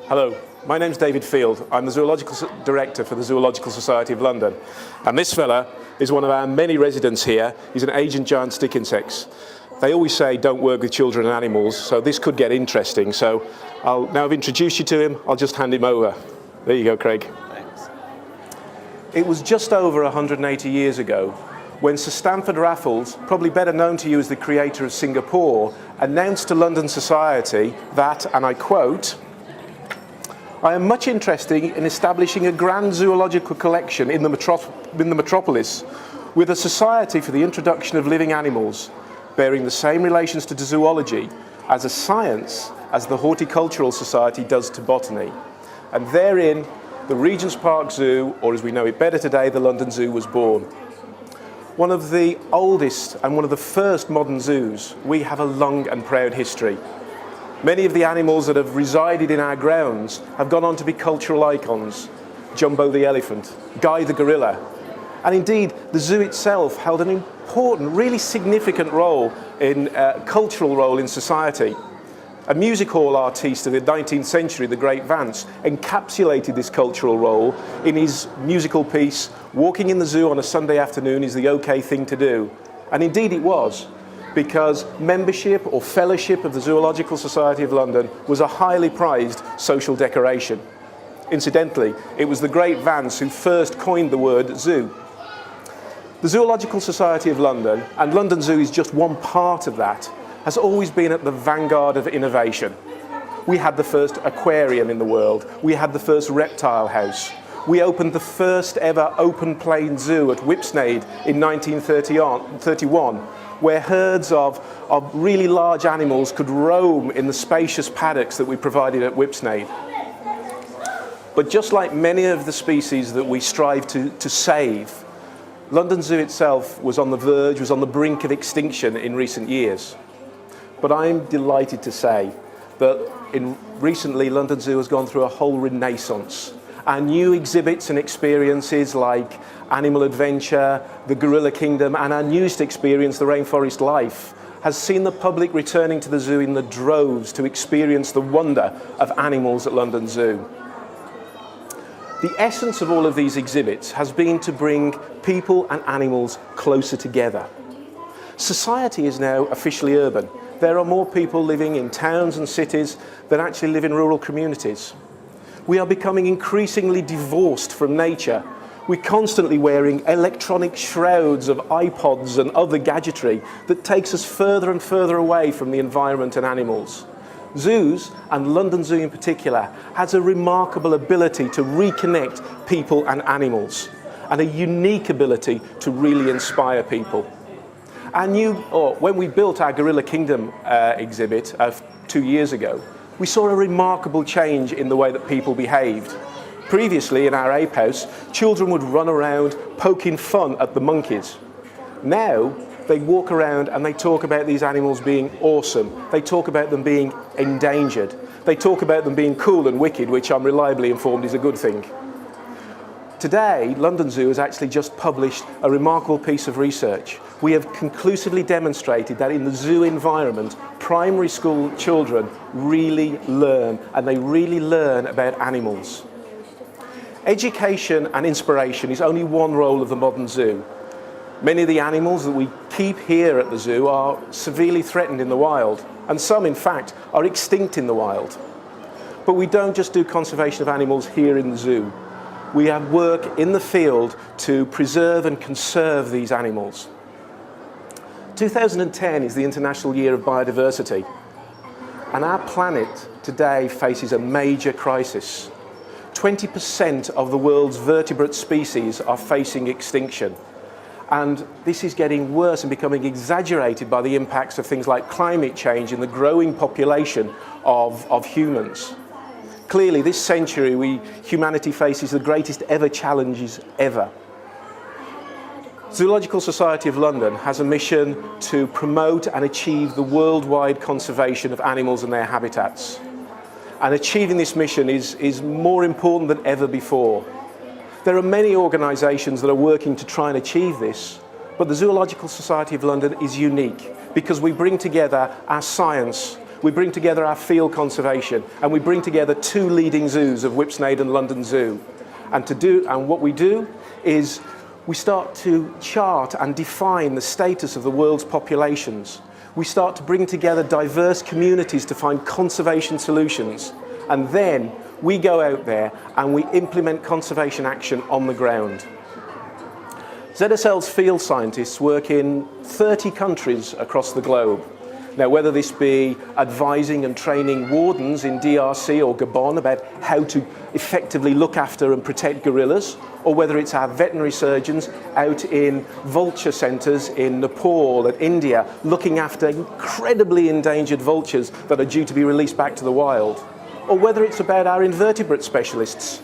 Hello, my name's David Field. I'm the Zoological Director for the Zoological Society of London. And this fella is one of our many residents here. He's an agent giant stick insects. They always say don't work with children and animals, so this could get interesting. So now I've introduced you to him, I'll just hand him over. There you go, Craig. Thanks. It was just over 180 years ago when Sir Stamford Raffles, probably better known to you as the creator of Singapore, announced to London society that, and I quote, "I am much interested in establishing a grand zoological collection in the metropolis with a society for the introduction of living animals, bearing the same relations to zoology as a science as the Horticultural Society does to botany." And therein, the Regent's Park Zoo, or as we know it better today, the London Zoo, was born. One of the oldest and one of the first modern zoos, we have a long and proud history. Many of the animals that have resided in our grounds have gone on to be cultural icons. Jumbo the elephant, Guy the gorilla, and indeed the zoo itself held an important, really significant role in cultural role in society. A music hall artiste of the 19th century, the great Vance, encapsulated this cultural role in his musical piece, "Walking in the Zoo on a Sunday afternoon is the okay thing to do." And indeed it was, because membership or fellowship of the Zoological Society of London was a highly prized social decoration. Incidentally, it was the great Vance who first coined the word zoo. The Zoological Society of London, and London Zoo is just one part of that, has always been at the vanguard of innovation. We had the first aquarium in the world. We had the first reptile house. We opened the first ever open plain zoo at Whipsnade in 1931, where herds of really large animals could roam in the spacious paddocks that we provided at Whipsnade. But just like many of the species that we strive to save, London Zoo itself was on the verge, was on the brink of extinction in recent years. But I'm delighted to say that recently London Zoo has gone through a whole renaissance. Our new exhibits and experiences like Animal Adventure, the Gorilla Kingdom, and our newest experience, the Rainforest Life, has seen the public returning to the zoo in the droves to experience the wonder of animals at London Zoo. The essence of all of these exhibits has been to bring people and animals closer together. Society is now officially urban. There are more people living in towns and cities than actually live in rural communities. We are becoming increasingly divorced from nature. We're constantly wearing electronic shrouds of iPods and other gadgetry that takes us further and further away from the environment and animals. Zoos, and London Zoo in particular, has a remarkable ability to reconnect people and animals, and a unique ability to really inspire people. When we built our Gorilla Kingdom exhibit 2 years ago, we saw a remarkable change in the way that people behaved. Previously, in our ape house, children would run around poking fun at the monkeys. Now, they walk around and they talk about these animals being awesome. They talk about them being endangered. They talk about them being cool and wicked, which I'm reliably informed is a good thing. Today, London Zoo has actually just published a remarkable piece of research. We have conclusively demonstrated that in the zoo environment, primary school children really learn, and they really learn about animals. Education and inspiration is only one role of the modern zoo. Many of the animals that we keep here at the zoo are severely threatened in the wild, and some, in fact, are extinct in the wild. But we don't just do conservation of animals here in the zoo. We have work in the field to preserve and conserve these animals. 2010 is the International Year of Biodiversity, and our planet today faces a major crisis. 20% of the world's vertebrate species are facing extinction, and this is getting worse and becoming exaggerated by the impacts of things like climate change and the growing population of humans. Clearly, this century, humanity faces the greatest ever challenges ever. Zoological Society of London has a mission to promote and achieve the worldwide conservation of animals and their habitats. And achieving this mission is more important than ever before. There are many organisations that are working to try and achieve this, but the Zoological Society of London is unique because we bring together our science, We bring together our field conservation, and we bring together two leading zoos of Whipsnade and London Zoo. And what we do is we start to chart and define the status of the world's populations. We start to bring together diverse communities to find conservation solutions. And then we go out there and we implement conservation action on the ground. ZSL's field scientists work in 30 countries across the globe. Now, whether this be advising and training wardens in DRC or Gabon about how to effectively look after and protect gorillas, or whether it's our veterinary surgeons out in vulture centres in Nepal and India looking after incredibly endangered vultures that are due to be released back to the wild, or whether it's about our invertebrate specialists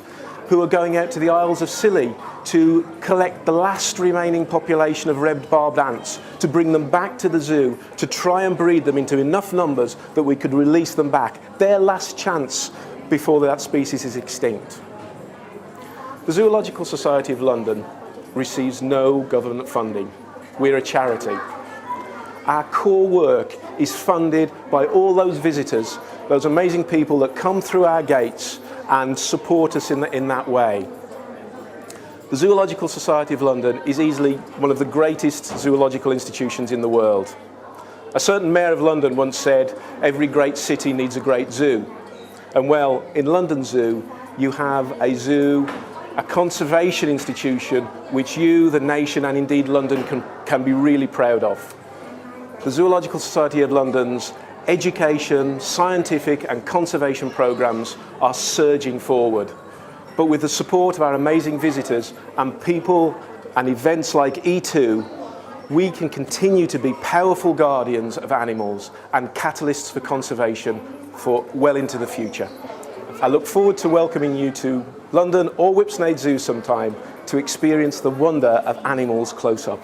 who are going out to the Isles of Scilly to collect the last remaining population of red barbed ants, to bring them back to the zoo, to try and breed them into enough numbers that we could release them back, their last chance before that species is extinct. The Zoological Society of London receives no government funding. We're a charity. Our core work is funded by all those visitors, those amazing people that come through our gates and support us in that way. The Zoological Society of London is easily one of the greatest zoological institutions in the world. A certain mayor of London once said, "Every great city needs a great zoo." And well, in London Zoo, you have a zoo, a conservation institution, which you, the nation, and indeed London can be really proud of. The Zoological Society of London's education, scientific and conservation programs are surging forward. But with the support of our amazing visitors and people and events like E2, we can continue to be powerful guardians of animals and catalysts for conservation for well into the future. I look forward to welcoming you to London or Whipsnade Zoo sometime to experience the wonder of animals close up.